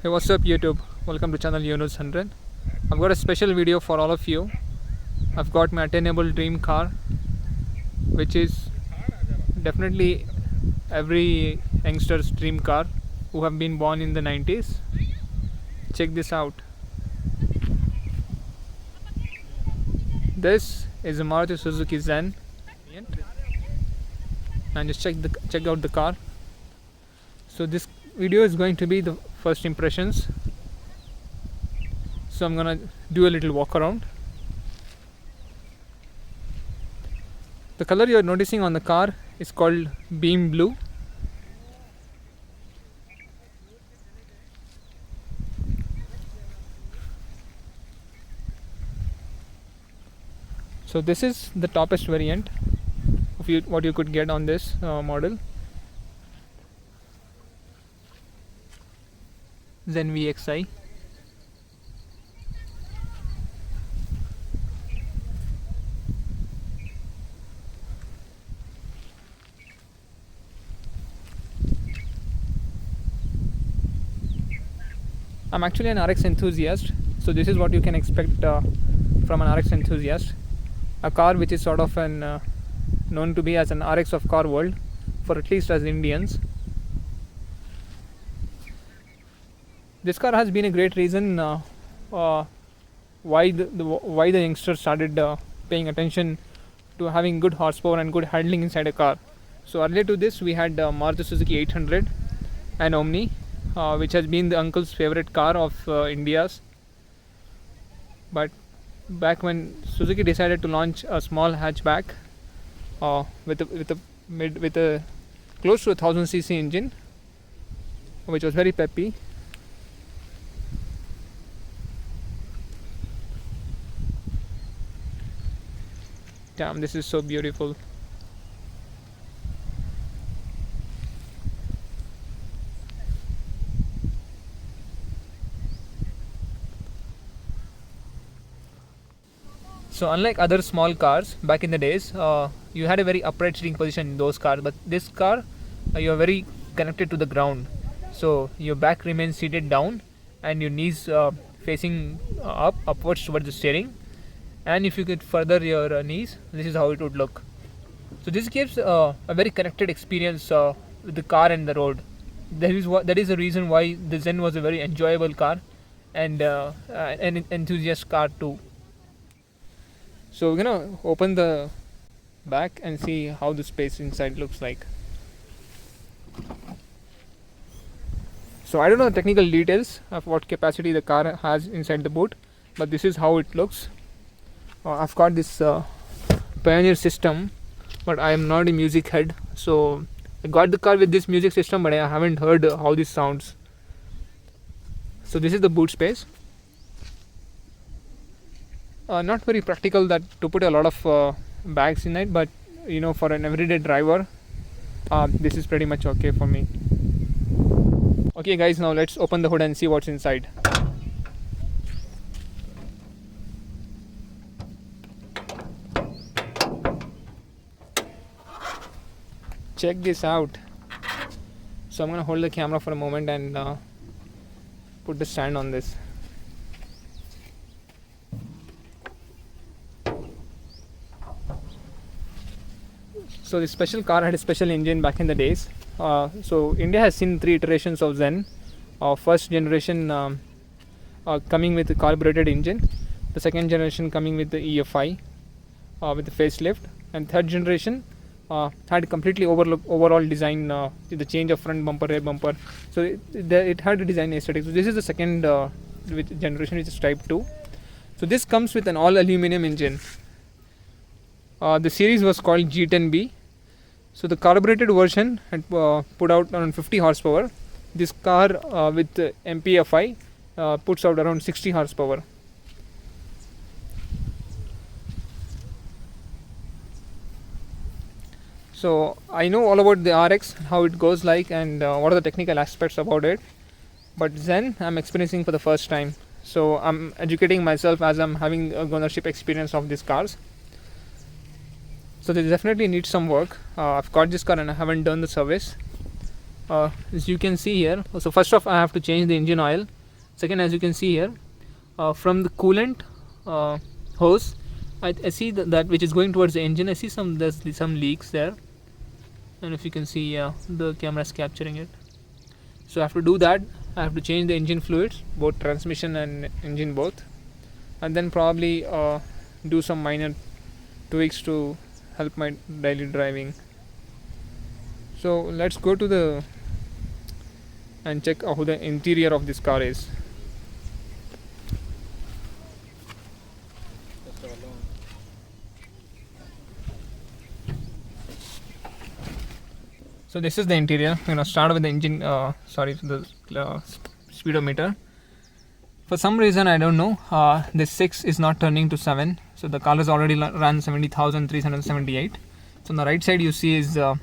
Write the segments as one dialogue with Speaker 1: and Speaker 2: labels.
Speaker 1: Hey, what's up YouTube? Welcome to channel Yunus 100. I've got a special video for all of you. I've got my attainable dream car, which is definitely every youngster's dream car who have been born in the 90s. Check this out. This is a Maruti Suzuki Zen, and just check out the car. So this video is going to be the first impressions. So I'm gonna do a little walk around. The color you're noticing on the car is called beam blue. So this is the toppest variant of what you could get on this model, Zen VXI. I'm actually an RX enthusiast, so this is what you can expect from an RX enthusiast. A car which is sort of known to be as an RX of car world, for at least as Indians. This car has been a great reason why the youngsters started paying attention to having good horsepower and good handling inside a car. So earlier to this, we had Maruti Suzuki 800 and Omni, which has been the uncle's favorite car of India's. But back when Suzuki decided to launch a small hatchback with a close to 1000cc engine, which was very peppy. Damn, this is so beautiful. So unlike other small cars back in the days, you had a very upright sitting position in those cars, but this car you are very connected to the ground. So your back remains seated down and your knees facing upwards towards the steering. And if you could further your knees, this is how it would look. So this gives a very connected experience with the car and the road. That is the reason why the Zen was a very enjoyable car and an enthusiast car too. So we're gonna open the back and see how the space inside looks like. So I don't know the technical details of what capacity the car has inside the boot, but this is how it looks. I've got this Pioneer system, but I am not a music head, so I got the car with this music system, but I haven't heard how this sounds. So this is the boot space. Not very practical that to put a lot of bags in it, but you know, for an everyday driver, this is pretty much okay for me. Okay guys, now let's open the hood and see what's inside. Check this out. So I'm gonna hold the camera for a moment and put the stand on this. So this special car had a special engine back in the days. So India has seen 3 iterations of Zen. First generation coming with a carbureted engine, the second generation coming with the EFI with the facelift, and third generation had completely overall design with the change of front bumper, rear bumper. So it had a design aesthetic. So this is the second generation, which is Type 2. So this comes with an all aluminum engine. The series was called G10B. So the carbureted version had put out around 50 horsepower. This car with MPFI puts out around 60 horsepower. So I know all about the RX, how it goes like, and what are the technical aspects about it. But Zen, I'm experiencing for the first time. So I'm educating myself as I'm having a ownership experience of these cars. So they definitely need some work. I've got this car and I haven't done the service. As you can see here, so first off I have to change the engine oil. Second, as you can see here, from the coolant hose, I see that which is going towards the engine. I see there's some leaks there, and if you can see, the camera is capturing it. So I have to do that. I have to change the engine fluids, both transmission and engine both, and then probably do some minor tweaks to help my daily driving. So let's go to the and check how the interior of this car is. So this is the interior. I'm gonna start with the engine. The speedometer. For some reason, I don't know, this 6 is not turning to 7. So the car has already run 70,378. So on the right side you see is the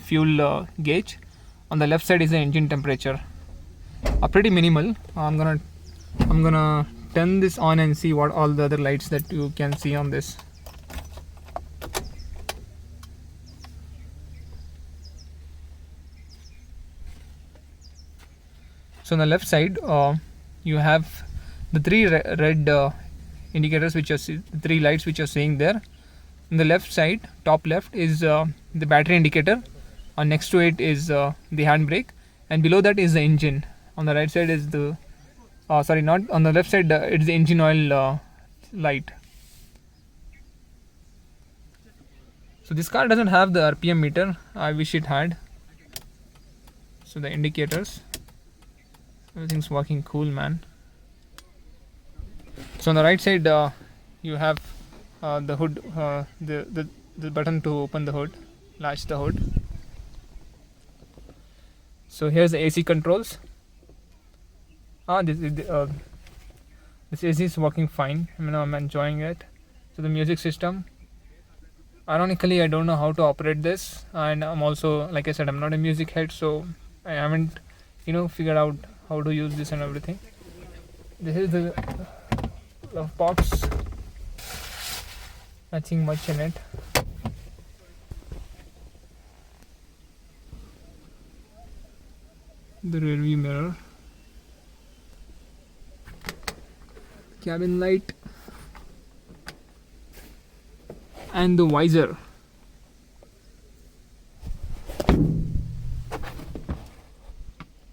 Speaker 1: fuel gauge. On the left side is the engine temperature. Pretty minimal. I'm gonna turn this on and see what all the other lights that you can see on this. So on the left side, you have the three red indicators, which are the three lights which are seeing there. On the left side, top left, is the battery indicator. Next to it is the handbrake, and below that is the engine. On the right side is the not on the left side. It's the engine oil light. So this car doesn't have the RPM meter. I wish it had. So the indicators. Everything's working cool, man. So on the right side, you have the hood, the button to open the hood, latch the hood. So here's the AC controls. This AC is working fine. I'm enjoying it. So the music system. Ironically, I don't know how to operate this, and I'm also, like I said, I'm not a music head, so I haven't, figured out how to use this and everything. This is the glove box. Nothing much in it. The rear view mirror, cabin light, and the visor.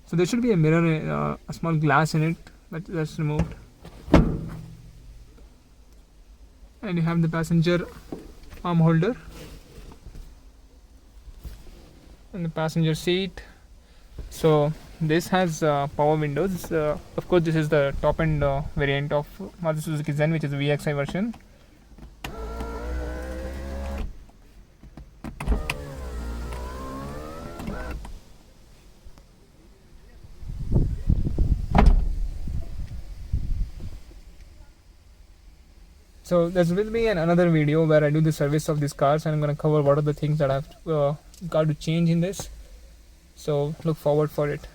Speaker 1: So there should be a mirror, a small glass in it, but that's removed. And you have the passenger arm holder and the passenger seat. So this has power windows. Of course, this is the top end variant of Maruti Suzuki Zen, which is the VXI version. So there will be another video where I do the service of these cars, and I'm going to cover what are the things that I've got to change in this. So look forward for it.